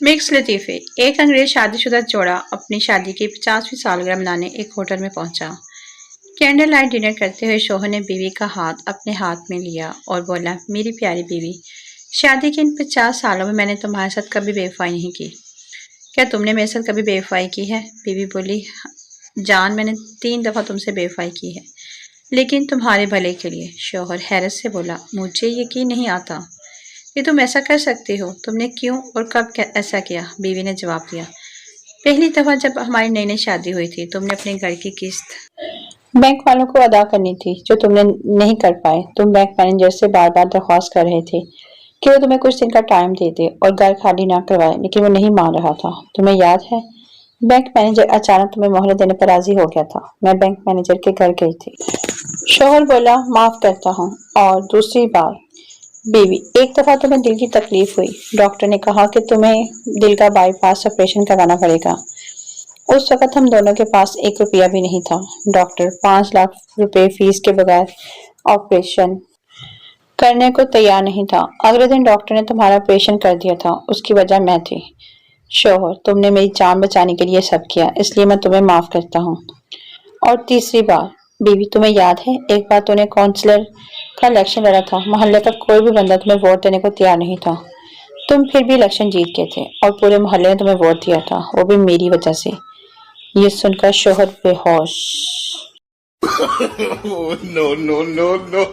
Mix लतीफ़े। एक अंग्रेज शादीशुदा जोड़ा अपनी शादी की 50वीं सालगिरह मनाने एक होटल में पहुंचा। कैंडल लाइट डिनर करते हुए शौहर ने बीवी का हाथ अपने हाथ में लिया और बोला, मेरी प्यारी बीवी, शादी के इन 50 सालों में मैंने तुम्हारे साथ कभी बेवफाई नहीं की। क्या तुमने मेरे साथ कभी बेवफाई की है? बीवी बोली, जान, मैंने 3 दफ़ा तुमसे बेवफाई की है, लेकिन तुम्हारे भले के लिए। शौहर हैरत से बोला, मुझे यकीन नहीं आता कि तुम ऐसा कर सकते हो। तुमने क्यों और कब ऐसा किया? बीवी ने जवाब दिया, पहली दफ़ा जब हमारी नई नई शादी हुई थी, तुमने अपने घर की किस्त बैंक वालों को अदा करनी थी, जो तुमने नहीं कर पाए। तुम बैंक मैनेजर से बार बार दरख्वास्त कर रहे थे कि वो तुम्हें कुछ दिन का टाइम दे दे और घर खाली ना करवाए, लेकिन वो नहीं मान रहा था। तुम्हें याद है? बैंक मैनेजर अचानक तुम्हें मोहलत देने पर राजी हो गया था। मैं बैंक मैनेजर के घर गई थी। शोहर बोला, माफ करता हूँ। और दूसरी बार? बीवी, एक दफा तुम्हें दिल की तकलीफ हुई। डॉक्टर ने कहा कि तुम्हें दिल का बाईपास ऑपरेशन करवाना पड़ेगा। उस वक्त हम दोनों के पास 1 रुपया भी नहीं था। डॉक्टर 5 लाख रुपए फीस के बगैर ऑपरेशन करने को तैयार नहीं था। अगले दिन डॉक्टर ने तुम्हारा ऑपरेशन कर दिया था। उसकी वजह मैं थी। शोहर, तुमने मेरी जान बचाने के लिए सब किया, इसलिए मैं तुम्हें माफ करता हूँ। और तीसरी बार? बीवी, तुम्हें याद है एक बार तूने काउंसलर का इलेक्शन लड़ा था। मोहल्ले का कोई भी बंदा तुम्हें वोट देने को तैयार नहीं था। तुम फिर भी इलेक्शन जीत गए थे और पूरे मोहल्ले ने तुम्हें वोट दिया था, वो भी मेरी वजह से। ये सुनकर शोहर बेहोश। No, no, no, no.